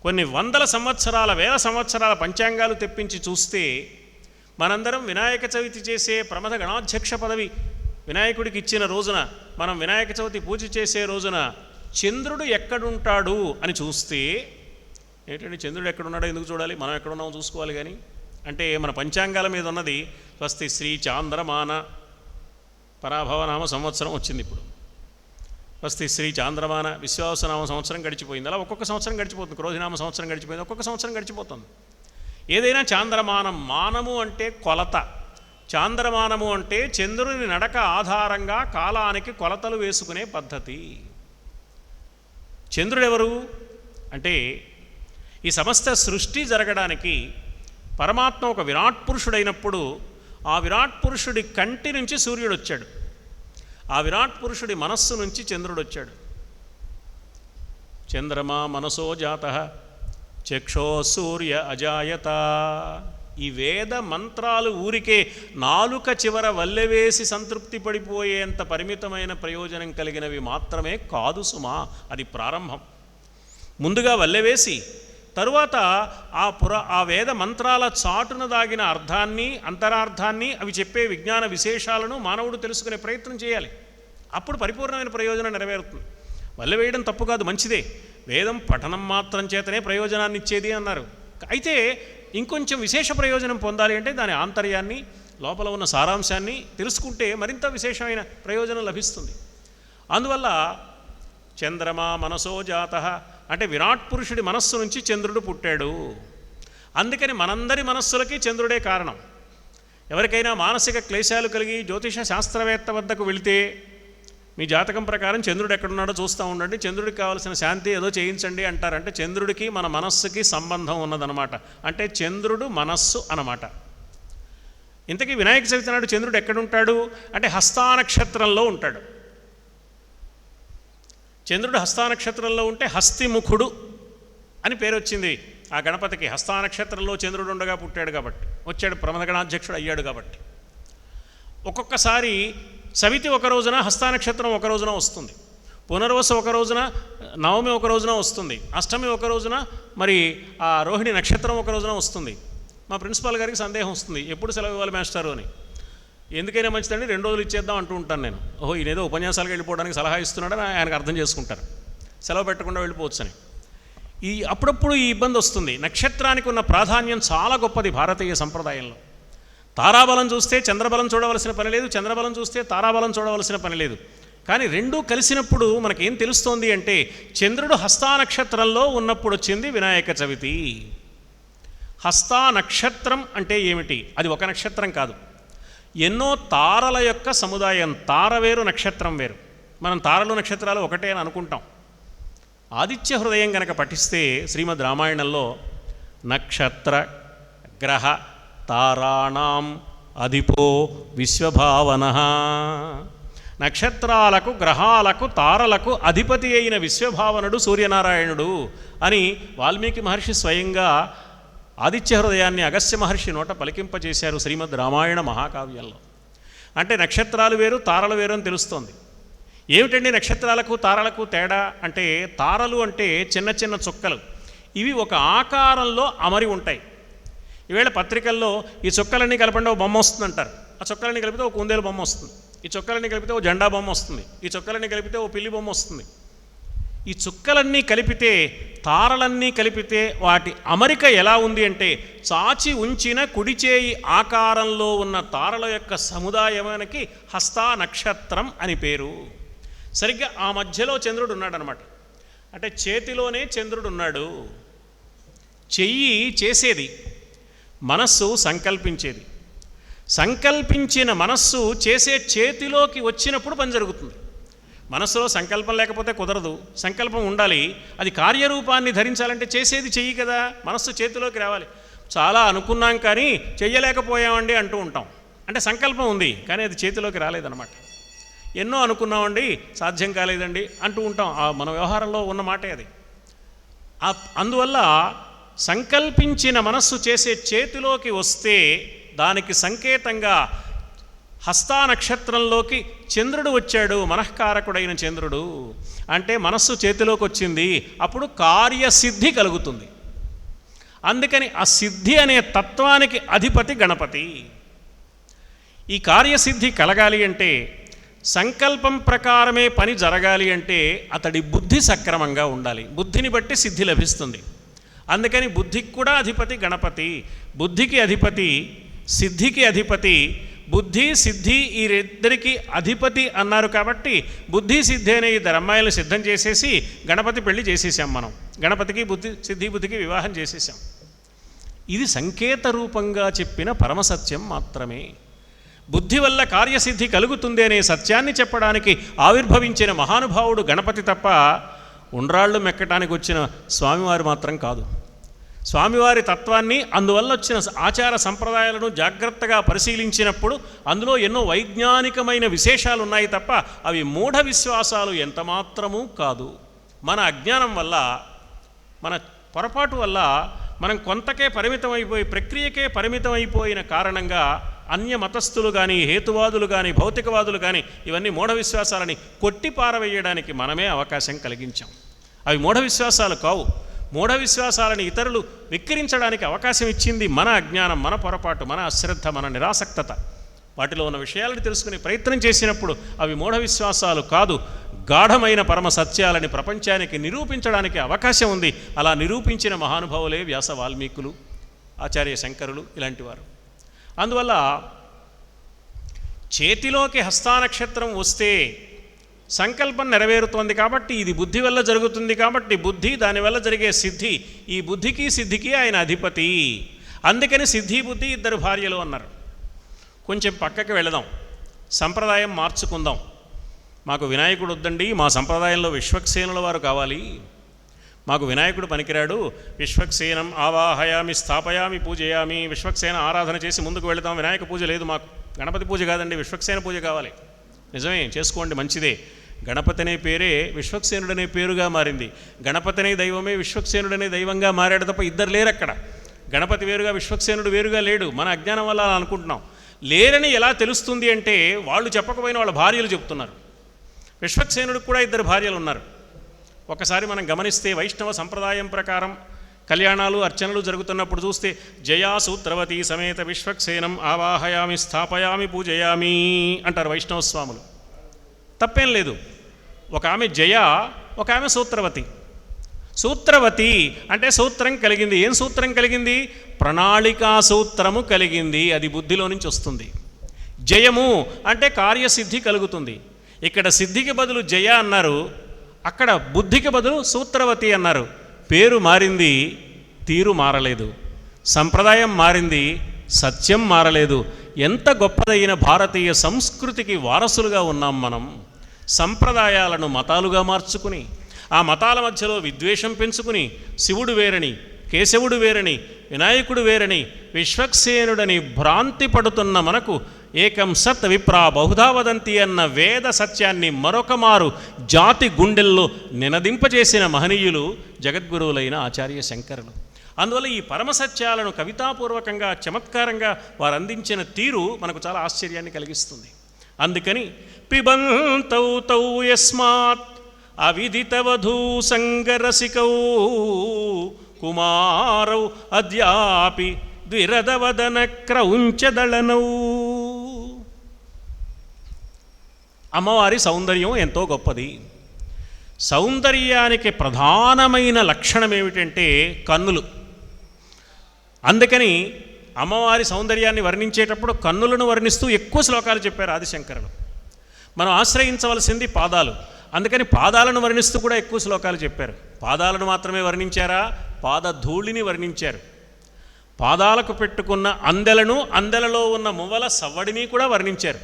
కొన్ని వందల సంవత్సరాల వేల సంవత్సరాల పంచాంగాలు తెప్పించి చూస్తే మనందరం వినాయక చవితి చేసే ప్రమథ గణాధ్యక్ష పదవి వినాయకుడికి ఇచ్చిన రోజున, మనం వినాయక చవితి పూజ చేసే రోజున చంద్రుడు ఎక్కడుంటాడు అని చూస్తే, ఏంటంటే చంద్రుడు ఎక్కడున్నాడో ఎందుకు చూడాలి, మనం ఎక్కడున్నామో చూసుకోవాలి. కానీ అంటే మన పంచాంగాల మీద ఉన్నది స్వస్తి శ్రీ చాంద్రమాన పరాభవనామ సంవత్సరం వచ్చింది. ఇప్పుడు స్వస్తి శ్రీ చాంద్రమాన విశ్వావసనామ సంవత్సరం గడిచిపోయింది. అలా ఒక్కొక్క సంవత్సరం గడిచిపోతుంది. క్రోధినామ సంవత్సరం గడిచిపోయింది, ఒక్కొక్క సంవత్సరం గడిచిపోతుంది. ఏదైనా చాంద్రమానం, మానము అంటే కొలత, చాంద్రమానము అంటే చంద్రుని నడక ఆధారంగా కాలానికి కొలతలు వేసుకునే పద్ధతి. చంద్రుడెవరు అంటే ఈ సమస్త సృష్టి జరగడానికి పరమాత్మ ఒక విరాట్ పురుషుడైనప్పుడు ఆ విరాట్ పురుషుడి కంటి నుంచి సూర్యుడు వచ్చాడు, ఆ విరాట్ పురుషుడి మనస్సు నుంచి చంద్రుడు వచ్చాడు. చంద్రమా మనసో జాతః చక్షో సూర్య అజాయత. ఈ వేద మంత్రాలు ఊరికే నాలుక చివర వల్లెవేసి సంతృప్తి పడిపోయేంత పరిమితమైన ప్రయోజనం కలిగినవి మాత్రమే కాదు సుమా. అది ప్రారంభం. ముందుగా వల్లెవేసి తరువాత ఆ వేద మంత్రాల చాటున దాగిన అర్థాన్ని, అంతరార్థాన్ని, అవి చెప్పే విజ్ఞాన విశేషాలను మానవుడు తెలుసుకునే ప్రయత్నం చేయాలి. అప్పుడు పరిపూర్ణమైన ప్రయోజనం నెరవేరుతుంది. వల్లెవేయడం తప్పు కాదు, మంచిదే. వేదం పఠనం మాత్రం చేతనే ప్రయోజనాన్ని ఇచ్చేది అన్నారు. అయితే ఇంకొంచెం విశేష ప్రయోజనం పొందాలి అంటే దాని ఆంతర్యాన్ని, లోపల ఉన్న సారాంశాన్ని తెలుసుకుంటే మరింత విశేషమైన ప్రయోజనం లభిస్తుంది. అందువల్ల చంద్రమా మనసో జాతః అంటే విరాట్ పురుషుడి మనస్సు నుంచి చంద్రుడు పుట్టాడు. అందుకని మనందరి మనస్సులకి చంద్రుడే కారణం. ఎవరికైనా మానసిక క్లేశాలు కలిగి జ్యోతిష శాస్త్రవేత్త వద్దకు వెళితే మీ జాతకం ప్రకారం చంద్రుడు ఎక్కడున్నాడో చూస్తూ ఉండండి, చంద్రుడికి కావాల్సిన శాంతి ఏదో చేయించండి అంటారంటే చంద్రుడికి మన మనస్సుకి సంబంధం ఉన్నదన్నమాట. అంటే చంద్రుడు మనస్సు అన్నమాట. ఇంతకీ వినాయక చవితి నాడు చంద్రుడు ఎక్కడుంటాడు అంటే హస్తానక్షత్రంలో ఉంటాడు. చంద్రుడు హస్తానక్షత్రంలో ఉంటే హస్తిముఖుడు అని పేరు వచ్చింది ఆ గణపతికి. హస్తానక్షత్రంలో చంద్రుడు ఉండగా పుట్టాడు కాబట్టి, వచ్చాడు, ప్రమథ గణాధ్యక్షుడు అయ్యాడు కాబట్టి. ఒక్కొక్కసారి సవితి ఒక రోజున, హస్తానక్షత్రం ఒక రోజున వస్తుంది, పునర్వసు ఒక రోజున, నవమి ఒక రోజున వస్తుంది, అష్టమి ఒక రోజున, మరి ఆ రోహిణి నక్షత్రం ఒక రోజున వస్తుంది. మా ప్రిన్సిపాల్ గారికి సందేహం వస్తుంది, ఎప్పుడు సెలవు ఇవ్వాలి మాస్టారు అని. ఎందుకైనా మంచిదండి 2 రోజులు ఇచ్చేద్దాం అంటూ ఉంటాను నేను. ఓహో ఈయనేదో ఉపన్యాసాలకు వెళ్ళిపోవడానికి సలహా ఇస్తున్నాడని ఆయనకు అర్థం చేసుకుంటారు, సెలవు పెట్టకుండా వెళ్ళిపోవచ్చు అని. అప్పుడప్పుడు ఈ ఇబ్బంది వస్తుంది. నక్షత్రానికి ఉన్న ప్రాధాన్యం చాలా గొప్పది భారతీయ సంప్రదాయంలో. తారాబలం చూస్తే చంద్రబలం చూడవలసిన పని లేదు, చంద్రబలం చూస్తే తారాబలం చూడవలసిన పని లేదు. కానీ రెండూ కలిసినప్పుడు మనకేం తెలుస్తోంది అంటే చంద్రుడు హస్తానక్షత్రంలో ఉన్నప్పుడు వచ్చింది వినాయక చవితి. హస్తానక్షత్రం అంటే ఏమిటి? అది ఒక నక్షత్రం కాదు, ఎన్నో తారల యొక్క సముదాయం. తార వేరు, నక్షత్రం వేరు. మనం తారలు నక్షత్రాలు ఒకటే అని అనుకుంటాం. ఆదిత్య హృదయం కనుక పఠిస్తే శ్రీమద్ రామాయణంలో నక్షత్ర గ్రహ తారాణం అధిపో విశ్వభావన, నక్షత్రాలకు, గ్రహాలకు, తారలకు అధిపతి అయిన విశ్వభావనుడు సూర్యనారాయణుడు అని వాల్మీకి మహర్షి స్వయంగా ఆదిత్య హృదయాన్ని అగస్త్య మహర్షి నోట పలికింపజేశారు శ్రీమద్ రామాయణ మహాకావ్యంలో. అంటే నక్షత్రాలు వేరు, తారలు వేరు అని తెలుస్తోంది. ఏమిటండి నక్షత్రాలకు తారలకు తేడా అంటే, తారలు అంటే చిన్న చిన్న చుక్కలు, ఇవి ఒక ఆకారంలో అమరి ఉంటాయి. ఈవేళ పత్రికల్లో ఈ చుక్కలన్నీ కలపండి ఒక బొమ్మ వస్తుంది అంటారు. ఆ చుక్కలన్నీ కలిపితే ఒక కుందేలు బొమ్మ వస్తుంది, ఈ చుక్కలన్నీ కలిపితే ఓ జెండా బొమ్మ వస్తుంది, ఈ చుక్కలన్నీ కలిపితే ఓ పిల్లి బొమ్మ వస్తుంది. ఈ చుక్కలన్నీ కలిపితే, తారలన్నీ కలిపితే వాటి అమరిక ఎలా ఉంది అంటే చాచి ఉంచిన కుడిచేయి ఆకారంలో ఉన్న తారల యొక్క సముదాయానికి హస్తా నక్షత్రం అని పేరు. సరిగ్గా ఆ మధ్యలో చంద్రుడు ఉన్నాడనమాట. అంటే చేతిలోనే చంద్రుడు ఉన్నాడు. చెయ్యి చేసేది, మనస్సు సంకల్పించేది. సంకల్పించిన మనస్సు చేసే చేతిలోకి వచ్చినప్పుడు పని జరుగుతుంది. మనస్సులో సంకల్పం లేకపోతే కుదరదు, సంకల్పం ఉండాలి. అది కార్యరూపాన్ని ధరించాలంటే చేసేది చెయ్యి కదా, మనస్సు చేతిలోకి రావాలి. చాలా అనుకున్నాం కానీ చెయ్యలేకపోయామండి అంటూ ఉంటాం. అంటే సంకల్పం ఉంది కానీ అది చేతిలోకి రాలేదన్నమాట. ఎన్నో అనుకున్నామండి సాధ్యం కాలేదండి అంటూ ఉంటాం. మన వ్యవహారంలో ఉన్న మాటే అది. అందువల్ల సంకల్పించిన మనస్సు చేసే చేతిలోకి వస్తే దానికి సంకేతంగా హస్తానక్షత్రంలోకి చంద్రుడు వచ్చాడు, మనఃకారకుడైన చంద్రుడు. అంటే మనస్సు చేతిలోకి వచ్చింది, అప్పుడు కార్యసిద్ధి కలుగుతుంది. అందుకని ఆ సిద్ధి అనే తత్వానికి అధిపతి గణపతి. ఈ కార్యసిద్ధి కలగాలి అంటే, సంకల్పం ప్రకారమే పని జరగాలి అంటే అతడి బుద్ధి సక్రమంగా ఉండాలి. బుద్ధిని బట్టి సిద్ధి లభిస్తుంది. అందుకని బుద్ధికి కూడా అధిపతి గణపతి. బుద్ధికి అధిపతి, సిద్ధికి అధిపతి. బుద్ధి సిద్ధి ఈ ఇద్దరికి అధిపతి అన్నారు కాబట్టి బుద్ధి సిద్ధి అనే ఇద్దరు అమ్మాయిలను సిద్ధం చేసేసి గణపతి పెళ్లి చేసేసాం మనం. గణపతికి సిద్ధి బుద్ధికి వివాహం చేసేసాం. ఇది సంకేత రూపంగా చెప్పిన పరమసత్యం మాత్రమే. బుద్ధి వల్ల కార్యసిద్ధి కలుగుతుంది అనే సత్యాన్ని చెప్పడానికి ఆవిర్భవించిన మహానుభావుడు గణపతి తప్ప ఉండ్రాళ్ళు మెక్కటానికి వచ్చిన స్వామివారు మాత్రం కాదు. స్వామివారి తత్వాన్ని, అందువల్ల వచ్చిన ఆచార సంప్రదాయాలను జాగ్రత్తగా పరిశీలించినప్పుడు అందులో ఎన్నో వైజ్ఞానికమైన విశేషాలు ఉన్నాయి తప్ప అవి మూఢ విశ్వాసాలు ఎంతమాత్రమూ కాదు. మన అజ్ఞానం వల్ల, మన పొరపాటు వల్ల మనం కొంతకే పరిమితం అయిపోయి, ప్రక్రియకే పరిమితం అయిపోయిన కారణంగా అన్య మతస్థులు కానీ, హేతువాదులు కానీ, భౌతికవాదులు కానీ ఇవన్నీ మూఢ విశ్వాసాలని కొట్టి పారవేయడానికి మనమే అవకాశం కలిగించాం. అవి మూఢ విశ్వాసాలు కావు. మూఢ విశ్వాసాలని ఇతరులు విక్రించడానికి అవకాశం ఇచ్చింది మన అజ్ఞానం, మన పొరపాటు, మన అశ్రద్ధ, మన నిరాసక్తత. వాటిలో ఉన్న విషయాలను తెలుసుకునే ప్రయత్నం చేసినప్పుడు అవి మూఢ విశ్వాసాలు కాదు, గాఢమైన పరమ సత్యాలని ప్రపంచానికి నిరూపించడానికి అవకాశం ఉంది. అలా నిరూపించిన మహానుభావులే వ్యాస, వాల్మీకులు, ఆచార్య శంకరులు ఇలాంటివారు. అందువల్ల చేతిలోకి హస్తానక్షత్రం వస్తే సంకల్పం నెరవేరుతోంది కాబట్టి ఇది బుద్ధి వల్ల జరుగుతుంది కాబట్టి బుద్ధి, దానివల్ల జరిగే సిద్ధి, ఈ బుద్ధికి సిద్ధికి ఆయన అధిపతి. అందుకని సిద్ధి బుద్ధి ఇద్దరు భార్యలు అన్నారు. కొంచెం పక్కకి వెళదాం, సంప్రదాయం మార్చుకుందాం. మాకు వినాయకుడు వద్దండి, మా సంప్రదాయంలో విశ్వక్సేనుల వారు కావాలి, మాకు వినాయకుడు పనికిరాడు, విశ్వక్సేనం ఆవాహయామి స్థాపయామి పూజయామి, విశ్వక్సేన ఆరాధన చేసి ముందుకు వెళతాం, వినాయక పూజ లేదు మాకు, గణపతి పూజ కాదండి విశ్వక్సేన పూజ కావాలి. నిజమే, చేసుకోండి, మంచిదే. గణపతి అనే పేరే విశ్వక్సేనుడనే పేరుగా మారింది. గణపతి అనే దైవమే విశ్వక్సేనుడనే దైవంగా మారాడు తప్ప ఇద్దరు లేరు అక్కడ. గణపతి వేరుగా, విశ్వక్సేనుడు వేరుగా లేడు. మన అజ్ఞానం వల్ల అలా అనుకుంటున్నాం. లేరని ఎలా తెలుస్తుంది అంటే వాళ్ళు చెప్పకపోయినా వాళ్ళ భార్యలు చెప్తున్నారు. విశ్వక్సేనుడికి కూడా ఇద్దరు భార్యలు ఉన్నారు. ఒకసారి మనం గమనిస్తే వైష్ణవ సంప్రదాయం ప్రకారం కళ్యాణాలు అర్చనలు జరుగుతున్నప్పుడు చూస్తే జయా సూత్రవతి సమేత విశ్వక్సేనం ఆవాహయామి స్థాపయామి పూజయామి అంటారు వైష్ణవ స్వాములు. తప్పేం లేదు. ఒక ఆమె జయ, ఒక ఆమె సూత్రవతి. సూత్రవతి అంటే సూత్రం కలిగింది. ఏం సూత్రం కలిగింది? ప్రణాళికా సూత్రము కలిగింది. అది బుద్ధిలో నుంచి వస్తుంది. జయము అంటే కార్యసిద్ధి కలుగుతుంది. ఇక్కడ సిద్ధికి బదులు జయ అన్నారు, అక్కడ బుద్ధికి బదులు సూత్రవతి అన్నారు. పేరు మారింది, తీరు మారలేదు. సంప్రదాయం మారింది, సత్యం మారలేదు. ఎంత గొప్పదైన భారతీయ సంస్కృతికి వారసులుగా ఉన్నాం మనం. సంప్రదాయాలను మతాలుగా మార్చుకుని, ఆ మతాల మధ్యలో విద్వేషం పెంచుకుని, శివుడు వేరని, కేశవుడు వేరని, వినాయకుడు వేరని, విశ్వక్సేనుడని భ్రాంతి పడుతున్న మనకు ఏకం సత్ విప్రా బహుధా వదంతి అన్న వేద సత్యాన్ని మరొక మారు జాతి గుండెల్లో నినదింపజేసిన మహనీయులు జగద్గురువులైన ఆచార్య శంకరులు. అందువల్ల ఈ పరమసత్యాలను కవితాపూర్వకంగా, చమత్కారంగా వారు అందించిన తీరు మనకు చాలా ఆశ్చర్యాన్ని కలిగిస్తుంది. అందుకని పిబంతౌ తౌ యస్మాత్ అవిదితవధూ సంగరసికౌ కుమారౌ అద్యాపి ద్విరదవదన క్రౌంచదళనౌ. అమ్మవారి సౌందర్యం ఎంతో గొప్పది. సౌందర్యానికి ప్రధానమైన లక్షణం ఏమిటంటే కన్నులు. అందుకని అమ్మవారి సౌందర్యాన్ని వర్ణించేటప్పుడు కన్నులను వర్ణిస్తూ ఎక్కువ శ్లోకాలు చెప్పారు ఆదిశంకరులు. మనం ఆశ్రయించవలసింది పాదాలు. అందుకని పాదాలను వర్ణిస్తూ కూడా ఎక్కువ శ్లోకాలు చెప్పారు. పాదాలను మాత్రమే వర్ణించారా? పాదధూళిని వర్ణించారు. పాదాలకు పెట్టుకున్న అందెలను, అందెలలో ఉన్న మువ్వల సవ్వడిని కూడా వర్ణించారు.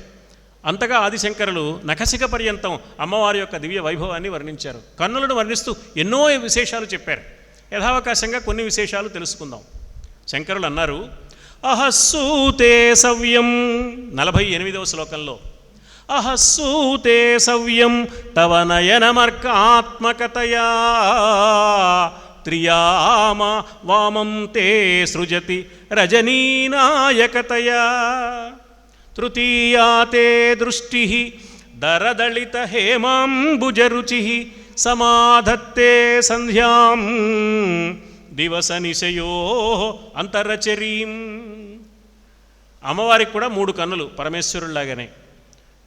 అంతగా ఆదిశంకరులు నఖశిఖ పర్యంతం అమ్మవారి యొక్క దివ్య వైభవాన్ని వర్ణించారు. కన్నులను వర్ణిస్తూ ఎన్నో విశేషాలు చెప్పారు. యథావకాశంగా కొన్ని విశేషాలు తెలుసుకుందాం. శంకరులు అన్నారు, అహస్సూతే సవ్యం 48వ శ్లోకంలో, అహస్సూతే సవ్యం తవ నయనమర్కాత్మకతయా త్రియామ వామం తే సృజతి రజనీనాయకతయా తృతీయా తే దృష్టి దరదళిత హేమాంబుజరుచి సమాధత్తే సంధ్యాం దివస నిశయో అంతరచరీం. అమ్మవారికి కూడా 3 కన్నులు పరమేశ్వరుల్లాగానే.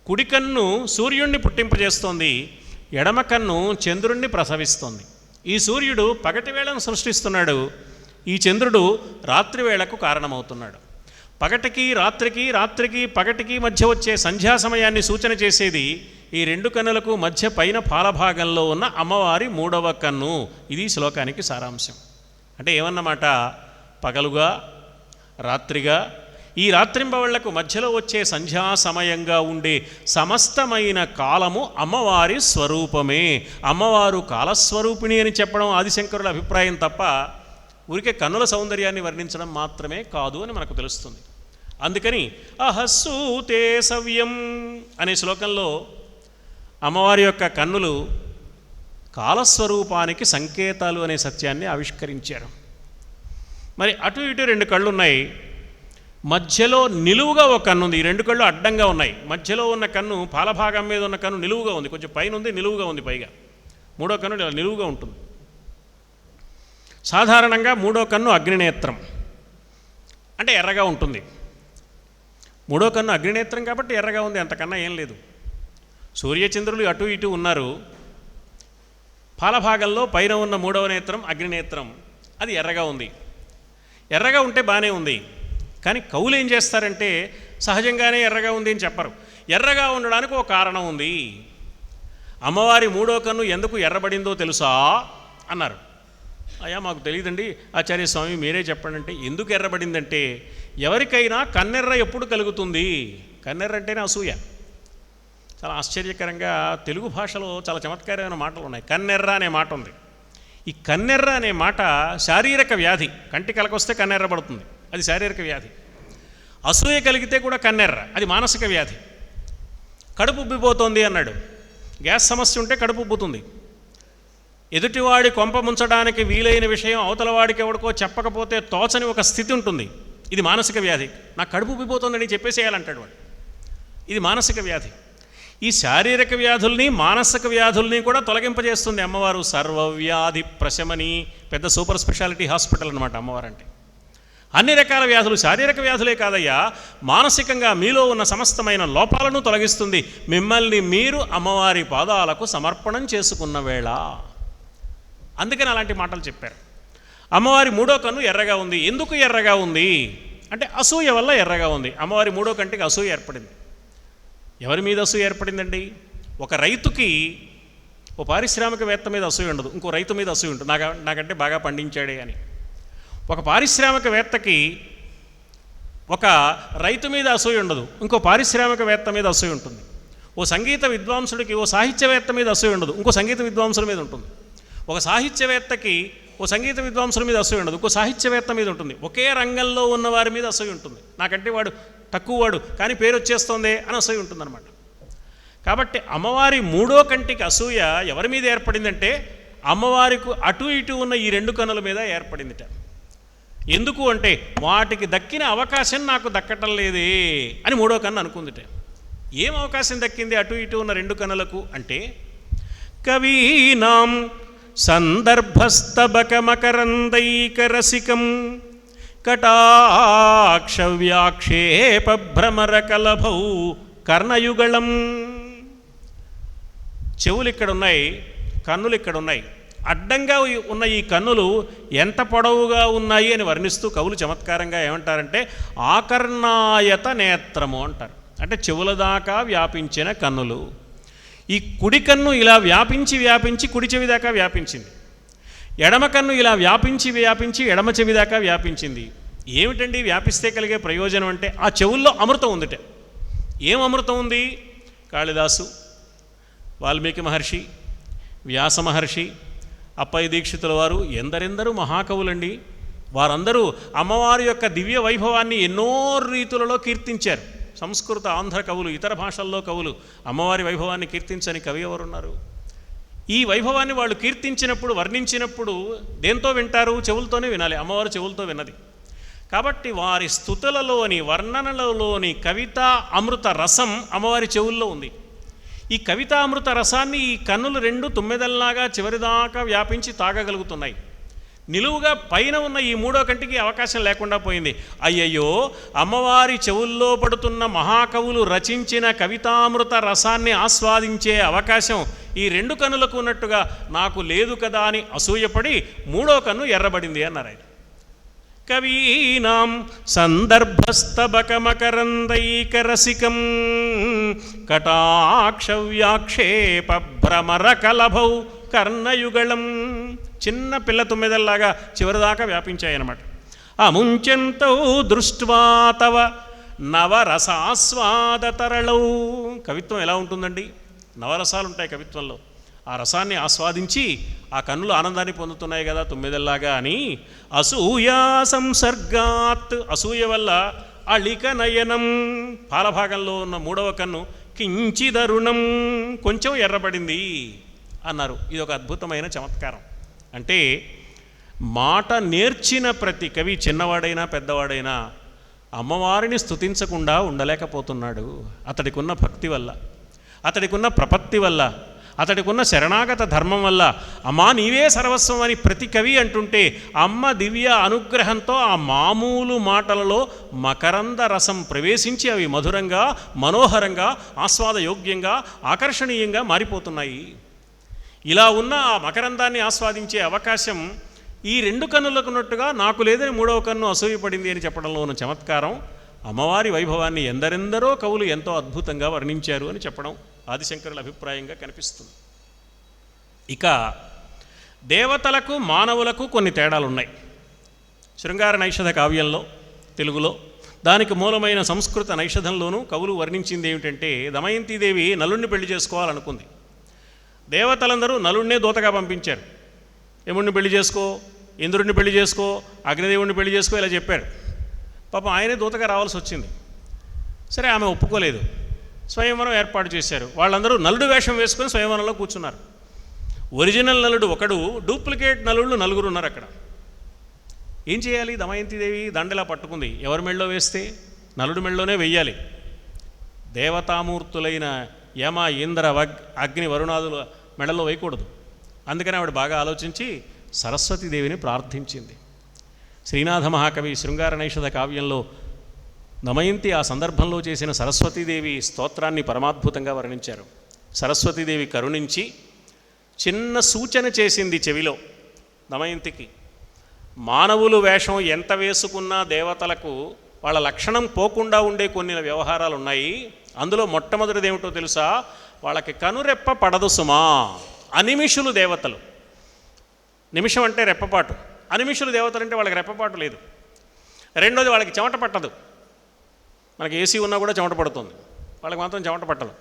కుడి కన్ను సూర్యుణ్ణి పుట్టింపజేస్తోంది, ఎడమ కన్ను చంద్రుణ్ణి ప్రసవిస్తోంది. ఈ సూర్యుడు పగటి వేళను సృష్టిస్తున్నాడు, ఈ చంద్రుడు రాత్రి వేళకు కారణమవుతున్నాడు. పగటికి రాత్రికి, రాత్రికి పగటికి మధ్య వచ్చే సంధ్యా సమయాన్ని సూచన చేసేది ఈ 2 కన్నులకు మధ్య పైన పాలభాగంలో ఉన్న అమ్మవారి 3వ కన్ను. ఇది శ్లోకానికి సారాంశం. అంటే ఏమన్నమాట, పగలుగా రాత్రిగా ఈ రాత్రింబవళ్లకు మధ్యలో వచ్చే సంధ్యా సమయంగా ఉండే సమస్తమైన కాలము అమ్మవారి స్వరూపమే. అమ్మవారు కాలస్వరూపిణి అని చెప్పడం ఆదిశంకరుల అభిప్రాయం తప్ప ఊరికే కన్నుల సౌందర్యాన్ని వర్ణించడం మాత్రమే కాదు అని మనకు తెలుస్తుంది. అందుకని అహస్సూతే సవ్యం అనే శ్లోకంలో అమ్మవారి యొక్క కన్నులు కాలస్వరూపానికి సంకేతాలు అనే సత్యాన్ని ఆవిష్కరించారు. మరి అటు ఇటు 2 కళ్ళు ఉన్నాయి, మధ్యలో నిలువుగా ఒక కన్ను ఉంది. ఈ 2 కళ్ళు అడ్డంగా ఉన్నాయి. మధ్యలో ఉన్న కన్ను పాలభాగం మీద ఉన్న కన్ను నిలువుగా ఉంది, కొంచెం పైన ఉంది, నిలువుగా ఉంది. పైగా 3వ కన్ను ఇలా నిలువుగా ఉంటుంది. సాధారణంగా 3వ కన్ను అగ్నినేత్రం, అంటే ఎర్రగా ఉంటుంది. 3వ కన్ను అగ్నినేత్రం కాబట్టి ఎర్రగా ఉంది, అంతకన్నా ఏం లేదు. సూర్యచంద్రులు అటు ఇటు ఉన్నారు. పాలభాగంలో పైన ఉన్న 3వ నేత్రం అగ్నినేత్రం, అది ఎర్రగా ఉంది. ఎర్రగా ఉంటే బాగానే ఉంది. కానీ కవులు ఏం చేస్తారంటే సహజంగానే ఎర్రగా ఉంది అని చెప్పరు. ఎర్రగా ఉండడానికి ఒక కారణం ఉంది. అమ్మవారి 3వ కన్ను ఎందుకు ఎర్రబడిందో తెలుసా అన్నారు. అయ్యా మాకు తెలియదండి ఆచార్య స్వామి మీరే చెప్పండి అంటే, ఎందుకు ఎర్రబడిందంటే ఎవరికైనా కన్నెర్ర ఎప్పుడు కలుగుతుంది? కన్నెర్ర అంటేనే అసూయ. చాలా ఆశ్చర్యకరంగా తెలుగు భాషలో చాలా చమత్కారమైన మాటలు ఉన్నాయి. కన్నెర్ర అనే మాట ఉంది. ఈ కన్నెర్ర అనే మాట శారీరక వ్యాధి. కంటి కలకొస్తే కన్నెర్ర పడుతుంది, అది శారీరక వ్యాధి. అసూయ కలిగితే కూడా కన్నెర్ర, అది మానసిక వ్యాధి. కడుపు ఉబ్బిపోతుంది అన్నాడు. గ్యాస్ సమస్య ఉంటే కడుపు ఉబ్బుతుంది. ఎదుటివాడి కొంప ముంచడానికి వీలైన విషయం అవతలవాడికి ఎవడికో చెప్పకపోతే తోచని ఒక స్థితి ఉంటుంది, ఇది మానసిక వ్యాధి. నాకు కడుపు ఉబ్బిపోతుందని చెప్పేసేయాలంటాడు వాడు, ఇది మానసిక వ్యాధి. ఈ శారీరక వ్యాధుల్ని మానసిక వ్యాధుల్ని కూడా తొలగింపజేస్తుంది అమ్మవారు. సర్వవ్యాధి ప్రశమని పెద్ద సూపర్ స్పెషాలిటీ హాస్పిటల్ అనమాట అమ్మవారు అంటే. అన్ని రకాల వ్యాధులు, శారీరక వ్యాధులే కాదయ్యా, మానసికంగా మీలో ఉన్న సమస్తమైన లోపాలను తొలగిస్తుంది. మిమ్మల్ని మీరు అమ్మవారి పాదాలకు సమర్పణం చేసుకున్న వేళ. అందుకని అలాంటి మాటలు చెప్పారు. అమ్మవారి 3వ కన్ను ఎర్రగా ఉంది. ఎందుకు ఎర్రగా ఉంది అంటే అసూయ వల్ల ఎర్రగా ఉంది. అమ్మవారి 3వ కంటికి అసూయ ఏర్పడింది. ఎవరి మీద అసూయ ఏర్పడిందండి? ఒక రైతుకి ఓ పారిశ్రామికవేత్త మీద అసూయ ఉండదు, ఇంకో రైతు మీద అసూయ ఉంటుంది. నాకంటే బాగా పండించాడే అని. ఒక పారిశ్రామికవేత్తకి ఒక రైతు మీద అసూయ ఉండదు, ఇంకో పారిశ్రామికవేత్త మీద అసూయ ఉంటుంది. ఓ సంగీత విద్వాంసుడికి ఓ సాహిత్యవేత్త మీద అసూయ ఉండదు, ఇంకో సంగీత విద్వాంసుల మీద ఉంటుంది. ఒక సాహిత్యవేత్తకి ఓ సంగీత విద్వాంసుల మీద అసూయ ఉండదు, ఇంకో సాహిత్యవేత్త మీద ఉంటుంది. ఒకే రంగంలో ఉన్న వారి మీద అసూయ ఉంటుంది. నాకంటే వాడు తక్కువవాడు కానీ పేరు వచ్చేస్తోంది అని అసూయ ఉంటుందన్నమాట. కాబట్టి అమ్మవారి 3వ కంటికి అసూయ ఎవరి మీద ఏర్పడిందంటే అమ్మవారికి అటు ఇటు ఉన్న ఈ 2 కన్నుల మీద ఏర్పడిందిట. ఎందుకు అంటే వాటికి దక్కిన అవకాశం నాకు దక్కటం లేదే అని 3వ కన్ను అనుకుందిట. ఏం అవకాశం దక్కింది అటు ఇటు ఉన్న 2 కన్నులకు అంటే, కవీనాం సందర్భస్తబకమకరందైకరసికం కటాక్షవ్యాక్షేప భ్రమరకలభౌ కర్ణయుగళం. చెవులు ఇక్కడున్నాయి, కన్నులు ఇక్కడున్నాయి. అడ్డంగా ఉన్న ఈ కన్నులు ఎంత పొడవుగా ఉన్నాయి అని వర్ణిస్తూ కవులు చమత్కారంగా ఏమంటారంటే ఆకర్ణాయత నేత్రము అంటారు. అంటే చెవుల దాకా వ్యాపించిన కన్నులు. ఈ కుడి కన్ను ఇలా వ్యాపించి కుడి చెవి దాకా వ్యాపించింది. ఎడమ కన్ను ఇలా వ్యాపించి ఎడమ చెవి దాకా వ్యాపించింది. ఏమిటండి వ్యాపిస్తే కలిగే ప్రయోజనం అంటే ఆ చెవుల్లో అమృతం ఉందిట. ఏం అమృతం ఉంది? కాళిదాసు, వాల్మీకి మహర్షి, వ్యాస మహర్షి, అప్పయ్య దీక్షితుల వారు, ఎందరెందరూ మహాకవులండి. వారందరూ అమ్మవారి యొక్క దివ్య వైభవాన్ని ఎన్నో రీతులలో కీర్తించారు. సంస్కృత, ఆంధ్ర కవులు, ఇతర భాషల్లో కవులు అమ్మవారి వైభవాన్ని కీర్తించని కవి ఎవరున్నారు? ఈ వైభవాన్ని వాళ్ళు కీర్తించినప్పుడు, వర్ణించినప్పుడు దేంతో వింటారు? చెవులతోనే వినాలి. అమ్మవారు చెవులతో విన్నది. కాబట్టి వారి స్తుతులలోని, వర్ణనలలోని కవితా అమృత రసం అమ్మవారి చెవుల్లో ఉంది. ఈ కవితామృత రసాన్ని ఈ కన్నులు 2 తుమ్మెదల్లాగా చివరిదాకా వ్యాపించి తాగగలుగుతున్నాయి. నిలువుగా పైన ఉన్న ఈ మూడో కంటికి అవకాశం లేకుండా పోయింది. అయ్యయ్యో, అమ్మవారి చెవుల్లో పడుతున్న మహాకవులు రచించిన కవితామృత రసాన్ని ఆస్వాదించే అవకాశం ఈ రెండు కన్నులకు ఉన్నట్టుగా నాకు లేదు కదా అని అసూయపడి మూడో కన్ను ఎర్రబడింది అన్నారు ఆయన. కవీనాం సందర్భస్తబకమకరందైకరసికం కటాక్ష వ్యాక్షేప భ్రమర కలభౌ కర్ణయుగళం. చిన్న పిల్ల తుమ్మెదల్లాగా చివరిదాకా వ్యాపించాయన్నమాట. అముంచెంతౌ దృష్ట్వా తవ నవరసాస్వాదతరళౌ. కవిత్వం ఎలా ఉంటుందండి? నవరసాలు ఉంటాయి కవిత్వంలో. ఆ రసాన్ని ఆస్వాదించి ఆ కన్నులు ఆనందాన్ని పొందుతున్నాయి కదా తుమ్మెదల్లాగా అని. అసూయా సంసర్గాత్, అసూయ వల్ల అళిక నయనం, పాలభాగంలో ఉన్న మూడవ కన్ను కించిదరుణం, కొంచెం ఎర్రబడింది అన్నారు. ఇది ఒక అద్భుతమైన చమత్కారం. అంటే మాట నేర్చిన ప్రతి కవి, చిన్నవాడైనా పెద్దవాడైనా, అమ్మవారిని స్తుతించకుండా ఉండలేకపోతున్నాడు. అతడికున్న భక్తి వల్ల, అతడికున్న ప్రపత్తి వల్ల, అతడికున్న శరణాగత ధర్మం వల్ల. అమ్మా నీవే సర్వస్వం అని ప్రతి కవి అంటుంటే అమ్మ దివ్య అనుగ్రహంతో ఆ మామూలు మాటలలో మకరంద రసం ప్రవేశించి అవి మధురంగా, మనోహరంగా, ఆస్వాదయోగ్యంగా, ఆకర్షణీయంగా మారిపోతున్నాయి. ఇలా ఉన్న ఆ మకరందాన్ని ఆస్వాదించే అవకాశం ఈ రెండు కన్నులకు ఉన్నట్టుగా నాకు లేదని మూడవ కన్ను అసూయపడింది అని చెప్పడంలో ఉన్న చమత్కారం. అమ్మవారి వైభవాన్ని ఎందరెందరో కవులు ఎంతో అద్భుతంగా వర్ణించారు అని చెప్పడం ఆదిశంకరుల అభిప్రాయంగా కనిపిస్తుంది. ఇక దేవతలకు మానవులకు కొన్ని తేడాలున్నాయి. శృంగార నైషధ కావ్యంలో, తెలుగులో, దానికి మూలమైన సంస్కృత నైషధంలోనూ కవులు వర్ణించింది ఏమిటంటే, దమయంతిదేవి నలుణ్ణి పెళ్లి చేసుకోవాలనుకుంది. దేవతలందరూ నలుణ్ణే దూతగా పంపించారు. యముడిని పెళ్లి చేసుకో, ఇంద్రుడిని పెళ్లి చేసుకో, అగ్నిదేవుడిని పెళ్లి చేసుకో ఇలా చెప్పారు. పాపం ఆయనే దూతగా రావాల్సి వచ్చింది. సరే, ఆమె ఒప్పుకోలేదు. స్వయంవరం ఏర్పాటు చేశారు. వాళ్ళందరూ నలుడు వేషం వేసుకొని స్వయంవరంలో కూర్చున్నారు. ఒరిజినల్ నలుడు ఒకడు, డూప్లికేట్ నలుళ్ళు నలుగురు ఉన్నారు అక్కడ. ఏం చేయాలి? దమయంతిదేవి దండలా పట్టుకుంది. ఎవరి మెళ్ళలో వేస్తే? నలుడు మెళ్ళలోనే వెయ్యాలి. దేవతామూర్తులైన యమ, ఇంద్ర, అగ్ని, వరుణాదుల మెడలో వేయకూడదు. అందుకని ఆవిడ బాగా ఆలోచించి సరస్వతీదేవిని ప్రార్థించింది. శ్రీనాథ మహాకవి శృంగార నైషధ కావ్యంలో దమయంతి ఆ సందర్భంలో చేసిన సరస్వతీదేవి స్తోత్రాన్ని పరమాద్భుతంగా వర్ణించారు. సరస్వతీదేవి కరుణించి చిన్న సూచన చేసింది చెవిలో దమయంతికి. మానవులు వేషం ఎంత వేసుకున్నా దేవతలకు వాళ్ళ లక్షణం పోకుండా ఉండే కొన్ని వ్యవహారాలు ఉన్నాయి. అందులో మొట్టమొదటిది ఏమిటో తెలుసా? వాళ్ళకి కనురెప్ప పడదు సుమా. అనిమిషులు దేవతలు. నిమిషం అంటే రెప్పపాటు. అనిమిషులు దేవతలు అంటే వాళ్ళకి రెప్పపాటు లేదు. రెండోది, వాళ్ళకి చెమట పట్టదు. మనకి ఏసీ ఉన్నా కూడా చెమట పడుతుంది, వాళ్ళకి మాత్రం చెమట పట్టదు.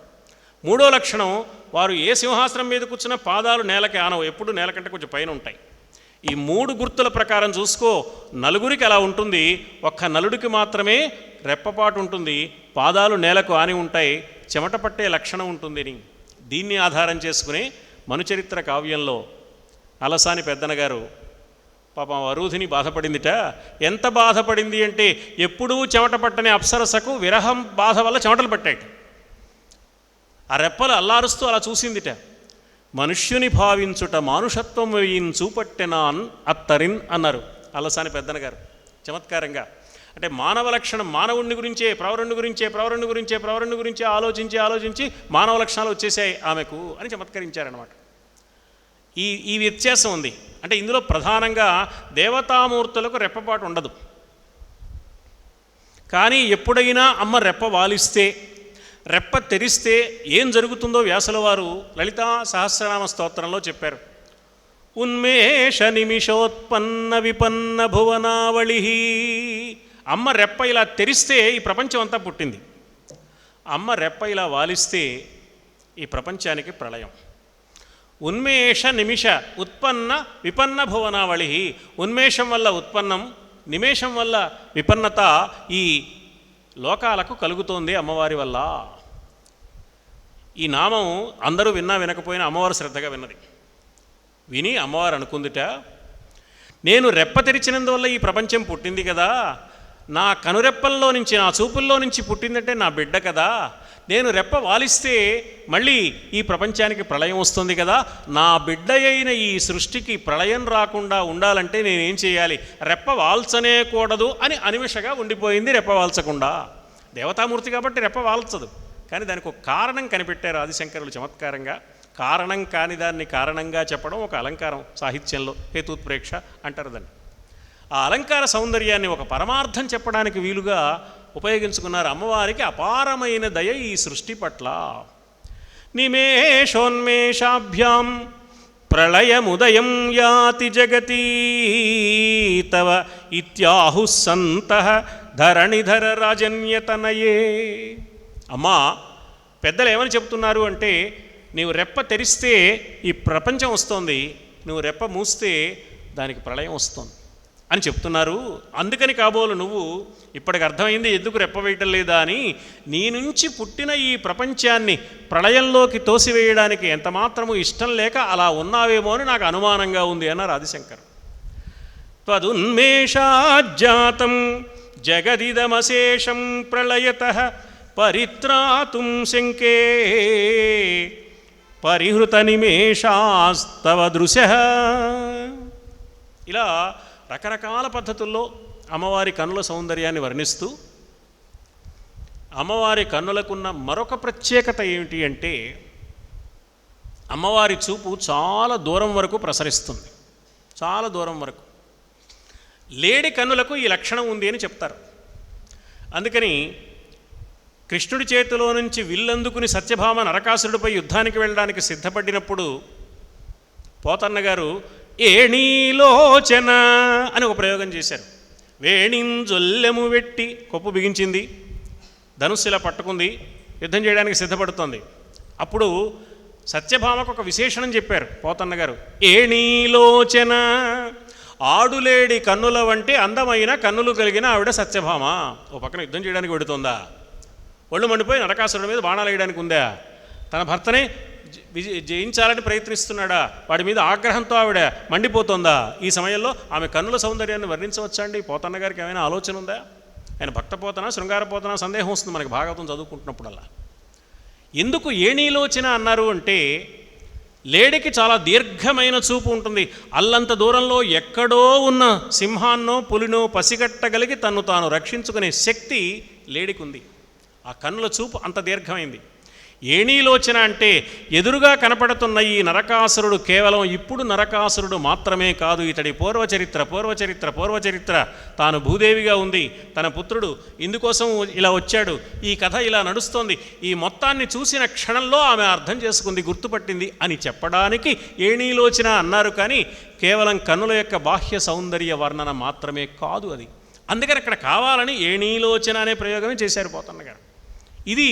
మూడో లక్షణం, వారు ఏ సింహాసనం మీద కూర్చున్న పాదాలు నేలకి ఆనవు, ఎప్పుడు నేల కంటే కొంచెం పైన ఉంటాయి. ఈ మూడు గుర్తుల ప్రకారం చూసుకో, నలుగురికి అలా ఉంటుంది. ఒక్క నలుడికి మాత్రమే రెప్పపాటు ఉంటుంది, పాదాలు నేలకు ఆని ఉంటాయి, చెమట పట్టే లక్షణం ఉంటుంది. దీన్ని ఆధారం చేసుకుని మనుచరిత్ర కావ్యంలో అలసాని పెద్దన గారు పాపం వరూధిని బాధపడిందిట. ఎంత బాధపడింది అంటే, ఎప్పుడూ చెమట పట్టని అప్సరసకు విరహం బాధ వల్ల చెమటలు పట్టాయి. ఆ రెప్పలు అల్లారుస్తూ అలా చూసిందిట. మనుష్యుని భావించుట మానుషత్వం వేయిన్ చూపట్టెనాన్ అత్తరిన్ అన్నారు అలసాని పెద్దన గారు చమత్కారంగా. అంటే మానవ లక్షణం, మానవుడిని గురించే, ప్రవరుణ్ణి గురించే ఆలోచించి మానవ లక్షణాలు వచ్చేసాయి ఆమెకు అని చమత్కరించారనమాట. ఈ వ్యత్యాసం ఉంది. అంటే ఇందులో ప్రధానంగా దేవతామూర్తులకు రెప్పపాటు ఉండదు. కానీ ఎప్పుడైనా అమ్మ రెప్ప వాలిస్తే, రెప్ప తెరిస్తే ఏం జరుగుతుందో వ్యాసుల వారు లలితా సహస్రనామ స్తోత్రంలో చెప్పారు. ఉన్మేష నిమిషోత్పన్న విపన్న భువనావళి. అమ్మ రెప్ప ఇలా తెరిస్తే ఈ ప్రపంచం అంతా పుట్టింది. అమ్మ రెప్ప ఇలా వాలిస్తే ఈ ప్రపంచానికి ప్రళయం. ఉన్మేష నిమిష ఉత్పన్న విపన్న భువనావళి. ఉన్మేషం వల్ల ఉత్పన్నం, నిమేషం వల్ల విపన్నత ఈ లోకాలకు కలుగుతోంది అమ్మవారి వల్ల. ఈ నామం అందరూ విన్నా వినకపోయినా అమ్మవారు శ్రద్ధగా విన్నది. విని అమ్మవారు అనుకుందిట, నేను రెప్ప తెరిచినందువల్ల ఈ ప్రపంచం పుట్టింది కదా, నా కనురెప్పల్లో నుంచి, నా చూపుల్లో నుంచి పుట్టిందంటే నా బిడ్డ కదా, నేను రెప్ప వాలిస్తే మళ్ళీ ఈ ప్రపంచానికి ప్రళయం వస్తుంది కదా, నా బిడ్డ అయిన ఈ సృష్టికి ప్రళయం రాకుండా ఉండాలంటే నేనేం చేయాలి, రెప్ప వాల్చనే కూడదు అని అనిమిషగా ఉండిపోయింది రెప్ప వాల్చకుండా. దేవతామూర్తి కాబట్టి రెప్ప వాల్చదు, కానీ దానికి ఒక కారణం కనిపెట్టారు ఆదిశంకరులు చమత్కారంగా. కారణం కాని దాన్ని కారణంగా చెప్పడం ఒక అలంకారం సాహిత్యంలో, హేతుత్ప్రేక్ష అంటారు దాన్ని. ఆ అలంకార సౌందర్యాన్ని ఒక పరమార్థం చెప్పడానికి వీలుగా ఉపయోగించుకున్నారు. అమ్మవారికి అపారమైన దయ ఈ సృష్టి పట్ల. నిమేషోన్మేషాభ్యాం ప్రళయముదయం యాతి జగతీ తవ ఇత్యాహు సంతః ధరణిధర రాజన్యతనయే. అమ్మా, పెద్దలు ఏమని చెప్తున్నారు అంటే, నీవు రెప్ప తెరిస్తే ఈ ప్రపంచం వస్తోంది, నువ్వు రెప్ప మూస్తే దానికి ప్రళయం వస్తుంది అని చెప్తున్నారు. అందుకని కాబోలు నువ్వు ఇప్పటికి అర్థమైంది ఎందుకు రెప్ప వేయటం లేదా అని. నీ నుంచి పుట్టిన ఈ ప్రపంచాన్ని ప్రళయంలోకి తోసివేయడానికి ఎంత మాత్రము ఇష్టం లేక అలా ఉన్నావేమో అని నాకు అనుమానంగా ఉంది అన్నారు ఆదిశంకర్. త్వదున్మేషాజ్జాతం జగదిదమశేషం ప్రళయతః పరిత్రాతుం శంకే పరిహృత నిమేషాస్తవ దృశః. ఇలా రకరకాల పద్ధతుల్లో అమ్మవారి కన్నుల సౌందర్యాన్ని వర్ణిస్తూ, అమ్మవారి కన్నులకున్న మరొక ప్రత్యేకత ఏమిటి అంటే, అమ్మవారి చూపు చాలా దూరం వరకు ప్రసరిస్తుంది, చాలా దూరం వరకు. లేడి కన్నులకు ఈ లక్షణం ఉంది అని చెప్తారు. అందుకని కృష్ణుడి చేతిలో నుంచి విల్లందుకుని సత్యభామ నరకాసురుడిపై యుద్ధానికి వెళ్ళడానికి సిద్ధపడినప్పుడు పోతన్న గారు ఏణీలోచన అని ఒక ప్రయోగం చేశారు. వేణింజొల్లెము వెట్టి కొప్పు బిగించింది, ధనుస్సు ఇలా పట్టుకుంది, యుద్ధం చేయడానికి సిద్ధపడుతోంది. అప్పుడు సత్యభామకు ఒక విశేషణం చెప్పారు పోతన్న గారు. ఏణీలోచన, ఆడులేడి కన్నుల వంటి అందమైన కన్నులు కలిగిన ఆవిడ సత్యభామ. ఓ పక్కన యుద్ధం చేయడానికి వెడుతోందా, ఒళ్ళు మండిపోయి నరకాసురుడి మీద బాణాలు వేయడానికి ఉందా, తన భర్తనే జయించాలని ప్రయత్నిస్తున్నాడా, వాడి మీద ఆగ్రహంతో ఆవిడ మండిపోతుందా, ఈ సమయంలో ఆమె కన్నుల సౌందర్యాన్ని వర్ణించవచ్చా అండి? పోతన్న గారికి ఏమైనా ఆలోచన ఉందా? ఆయన భక్తపోతనా శృంగారపోతనా సందేహం వస్తుంది మనకి భాగవతం చదువుకుంటున్నప్పుడల్లా. ఎందుకు ఏణీలోచన అన్నారు అంటే, లేడికి చాలా దీర్ఘమైన చూపు ఉంటుంది. అల్లంత దూరంలో ఎక్కడో ఉన్న సింహాన్నో పులినో పసిగట్టగలిగి తన్ను తాను రక్షించుకునే శక్తి లేడికి ఉంది. ఆ కన్నుల చూపు అంత దీర్ఘమైంది. ఏణీలోచన అంటే ఎదురుగా కనపడుతున్న ఈ నరకాసురుడు కేవలం ఇప్పుడు నరకాసురుడు మాత్రమే కాదు, ఇతడి పూర్వచరిత్ర తాను భూదేవిగా ఉంది, తన పుత్రుడు ఇందుకోసం ఇలా వచ్చాడు, ఈ కథ ఇలా నడుస్తోంది, ఈ మొత్తాన్ని చూసిన క్షణంలో ఆమె అర్థం చేసుకుంది, గుర్తుపట్టింది అని చెప్పడానికి ఏణీలోచన అన్నారు. కానీ కేవలం కన్నుల యొక్క బాహ్య సౌందర్య వర్ణన మాత్రమే కాదు అది. అందుకని అక్కడ కావాలని ఏణీలోచన అనే ప్రయోగమే చేశారు పోతన్న గారు. ఇది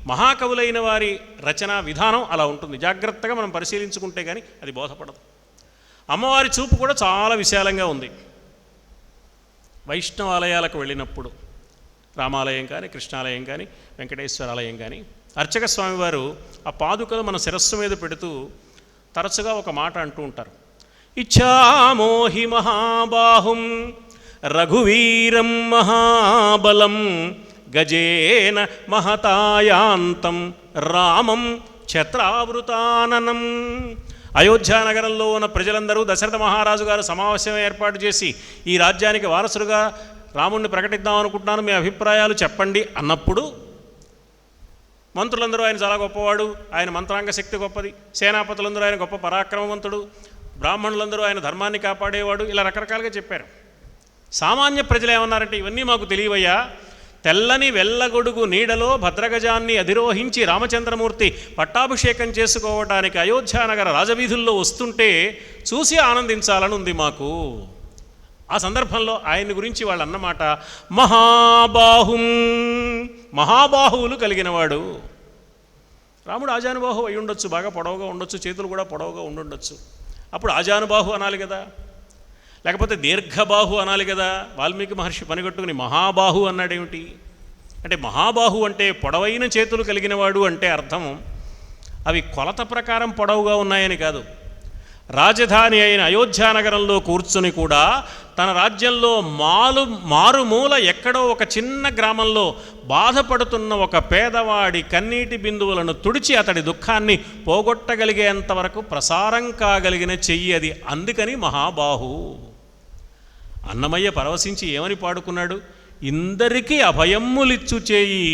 మహాకవులైన వారి రచనా విధానం అలా ఉంటుంది. జాగ్రత్తగా మనం పరిశీలించుకుంటే కానీ అది బోధపడదు. అమ్మవారి చూపు కూడా చాలా విశాలంగా ఉంది. వైష్ణవాలయాలకు వెళ్ళినప్పుడు, రామాలయం కానీ కృష్ణాలయం కానీ వెంకటేశ్వర ఆలయం కానీ, అర్చక స్వామివారు ఆ పాదుకలు మన శిరస్సు మీద పెడుతూ తరచుగా ఒక మాట అంటూ ఉంటారు. ఇచ్ఛామోహి మహాబాహుం రఘువీరం మహాబలం గజేన మహతాయాంతం రామం ఛత్రావృతాననం. అయోధ్యానగరంలో ఉన్న ప్రజలందరూ దశరథ మహారాజు గారు సమావేశం ఏర్పాటు చేసి ఈ రాజ్యానికి వారసుడుగా రాముణ్ణి ప్రకటిద్దాం అనుకుంటున్నాను, మీ అభిప్రాయాలు చెప్పండి అన్నప్పుడు మంత్రులందరూ ఆయన చాలా గొప్పవాడు, ఆయన మంత్రాంగ శక్తి గొప్పది, సేనాపతులందరూ ఆయన గొప్ప పరాక్రమవంతుడు, బ్రాహ్మణులందరూ ఆయన ధర్మాన్ని కాపాడేవాడు, ఇలా రకరకాలుగా చెప్పారు. సామాన్య ప్రజలు ఏమన్నారంటే, ఇవన్నీ మాకు తెలియవయ్యా, తెల్లని వెల్లగొడుగు నీడలో భద్రగజాన్ని అధిరోహించి రామచంద్రమూర్తి పట్టాభిషేకం చేసుకోవడానికి అయోధ్యానగర రాజవీధుల్లో వస్తుంటే చూసి ఆనందించాలని ఉంది మాకు. ఆ సందర్భంలో ఆయన గురించి వాళ్ళు అన్నమాట మహాబాహుం, మహాబాహువులు కలిగినవాడు. రాముడు ఆజానుబాహు అయి ఉండొచ్చు, బాగా పొడవుగా ఉండొచ్చు, చేతులు కూడా పొడవుగా ఉండుండొచ్చు. అప్పుడు ఆజానుబాహు అనాలి కదా, లేకపోతే దీర్ఘబాహు అనాలి కదా. వాల్మీకి మహర్షి పనిగట్టుకుని మహాబాహు అన్నాడేమిటి అంటే, మహాబాహు అంటే పొడవైన చేతులు కలిగినవాడు అంటే అర్థం అవి కొలత ప్రకారం పొడవుగా ఉన్నాయని కాదు, రాజధాని అయిన అయోధ్యానగరంలో కూర్చుని కూడా తన రాజ్యంలో మారుమూల ఎక్కడో ఒక చిన్న గ్రామంలో బాధపడుతున్న ఒక పేదవాడి కన్నీటి బిందువులను తుడిచి అతడి దుఃఖాన్ని పోగొట్టగలిగేంత వరకు ప్రసారం కాగలిగిన చెయ్యి అది. అందుకని మహాబాహు. అన్నమయ్య పరవశించి ఏమని పాడుకున్నాడు? ఇందరికీ అభయమ్ములిచ్చు చేయి,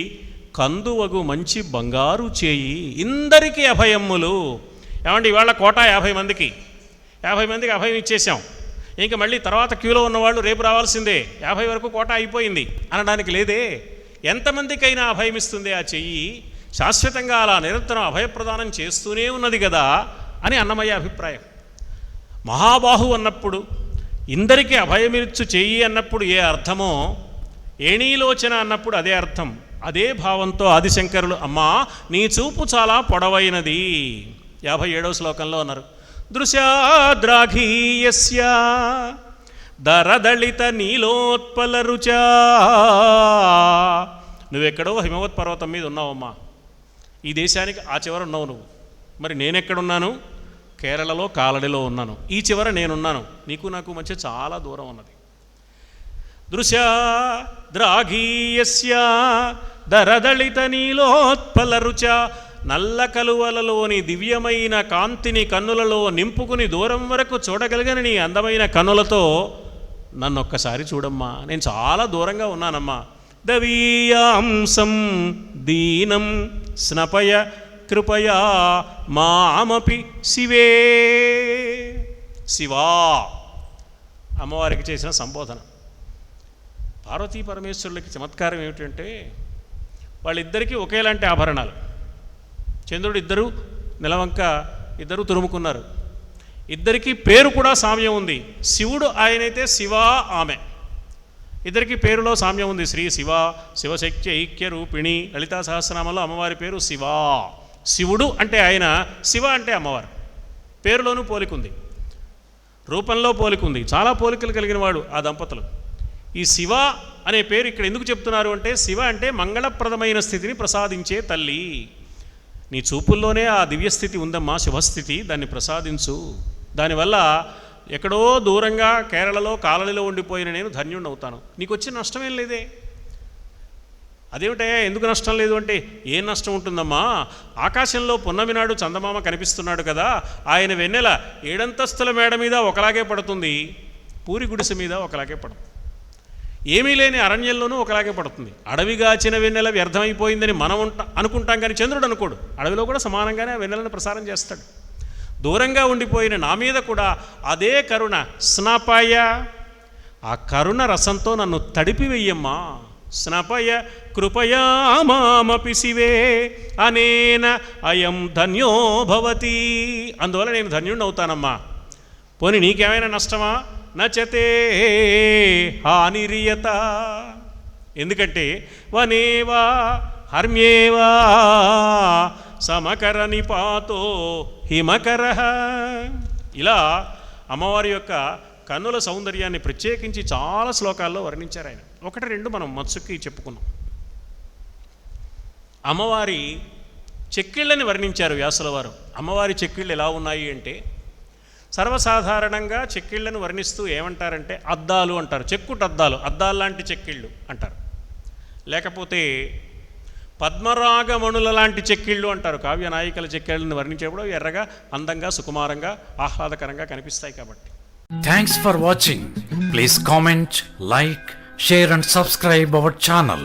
కందువగు మంచి బంగారు చేయి. ఇందరికీ అభయమ్ములు. ఏమండి, ఇవాళ కోటా 50 మందికి అభయం ఇచ్చేసాం. ఇంకా మళ్ళీ తర్వాత క్యూలో ఉన్నవాళ్ళు రేపు రావాల్సిందే, 50 వరకు కోటా అయిపోయింది అనడానికి లేదే. ఎంతమందికైనా అభయం ఇస్తుంది ఆ చెయ్యి, శాశ్వతంగా అలా నిరంతరం అభయప్రదానం చేస్తూనే ఉన్నది కదా అని అన్నమయ్య అభిప్రాయం. మహాబాహు అన్నప్పుడు, ఇందరికీ అభయమిచ్చు చెయ్యి అన్నప్పుడు ఏ అర్థమో, ఏణీలోచన అన్నప్పుడు అదే అర్థం. అదే భావంతో ఆదిశంకరులు అమ్మా నీ చూపు చాలా పొడవైనది 57వ శ్లోకంలో అన్నారు. దృశాద్రాఘీయస్య దరదళిత నీలోత్పల రుచా. నువ్వెక్కడో హిమవత్ పర్వతం మీద ఉన్నావమ్మా, ఈ దేశానికి ఆ చివర ఉన్నావు నువ్వు. మరి నేనెక్కడున్నాను? కేరళలో కాలడిలో ఉన్నాను. ఈ చివర నేనున్నాను, నీకు నాకు మధ్య చాలా దూరం ఉన్నది. దృశాద్రాఘీయస్య దరదళిత నీలోత్పల రుచ. నల్ల కలువలలోని దివ్యమైన కాంతిని కన్నులలో నింపుకుని దూరం వరకు చూడగలిగిన నీ అందమైన కన్నులతో నన్నొక్కసారి చూడమ్మా, నేను చాలా దూరంగా ఉన్నానమ్మా. దవీయాంసం దీనం స్నపయ కృపయా మామపి శివే. శివా అమ్మవారికి చేసిన సంబోధన. పార్వతీ పరమేశ్వరులకి చమత్కారం ఏమిటంటే వాళ్ళిద్దరికీ ఒకేలాంటి ఆభరణాలు. చంద్రుడు ఇద్దరు, నెలవంక ఇద్దరు తురుముకున్నారు. ఇద్దరికీ పేరు కూడా సామ్యం ఉంది. శివుడు ఆయనైతే శివ, ఆమె. ఇద్దరికి పేరులో సామ్యం ఉంది. శ్రీ శివ, శివశక్తి ఐక్య రూపిణి. లలితా సహస్రనామంలో అమ్మవారి పేరు శివ. శివుడు అంటే ఆయన, శివ అంటే అమ్మవారు. పేరులోనూ పోలికుంది, రూపంలో పోలికుంది. చాలా పోలికలు కలిగిన వాడు ఆ దంపతులు. ఈ శివ అనే పేరు ఇక్కడ ఎందుకు చెప్తున్నారు అంటే, శివ అంటే మంగళప్రదమైన స్థితిని ప్రసాదించే తల్లి. నీ చూపుల్లోనే ఆ దివ్యస్థితి ఉందమ్మా, శుభస్థితి, దాన్ని ప్రసాదించు. దానివల్ల ఎక్కడో దూరంగా కేరళలో కాలనీలో ఉండిపోయిన నేను ధన్యుణ్ణి అవుతాను. నీకు వచ్చిన నష్టమేం లేదే. అదేమిటయ్యా ఎందుకు నష్టం లేదు అంటే, ఏం నష్టం ఉంటుందమ్మా? ఆకాశంలో పున్నమి నాడు చందమామ కనిపిస్తున్నాడు కదా, ఆయన వెన్నెల 7 అంతస్తుల మేడ మీద ఒకలాగే పడుతుంది, పూరి గుడిసె మీద ఒకలాగే పడుతుంది. ఏమీ లేని అరణ్యంలోనూ ఒకలాగే పడుతుంది. అడవిగాచిన వెన్నెల వ్యర్థమైపోయిందని మనం అనుకుంటాం, కానీ చంద్రుడు అనుకోడు. అడవిలో కూడా సమానంగానే ఆ వెన్నెలను ప్రసారం చేస్తాడు. దూరంగా ఉండిపోయిన నా మీద కూడా అదే కరుణ స్నపయ, ఆ కరుణ రసంతో నన్ను తడిపివెయ్యమ్మా. స్నపయ కృపయా మామపి శివే అనేన అయం ధన్యో భవతి. అందువల్ల నేను ధన్యుణ్ణి అవుతానమ్మా. పోనీ నీకేమైనా నష్టమా? నచతే హానిరియత. ఎందుకంటే వనేవా హర్మ్యేవా సమకర నిపాతో హిమకర. ఇలా అమ్మవారి యొక్క కన్నుల సౌందర్యాన్ని ప్రత్యేకించి చాలా శ్లోకాల్లో వర్ణించారు ఆయన. 1-2 మనం మత్సుకి చెప్పుకున్నాం. అమ్మవారి చెక్కిళ్ళని వర్ణించారు వ్యాసుల వారు. అమ్మవారి చెక్కిళ్ళు ఎలా ఉన్నాయి అంటే, సర్వసాధారణంగా చెక్కిళ్ళను వర్ణిస్తూ ఏమంటారంటే అద్దాలు అంటారు. చెక్కుటద్దాలు, అద్దాలు లాంటి చెక్కిళ్ళు అంటారు. లేకపోతే పద్మరాగమణుల లాంటి చెక్కిళ్ళు అంటారు. కావ్య నాయికల చెక్కిళ్ళని వర్ణించేప్పుడు ఎర్రగా, అందంగా, సుకుమారంగా, ఆహ్లాదకరంగా కనిపిస్తాయి కాబట్టి. Thanks for watching. Please comment, like, share and subscribe our channel.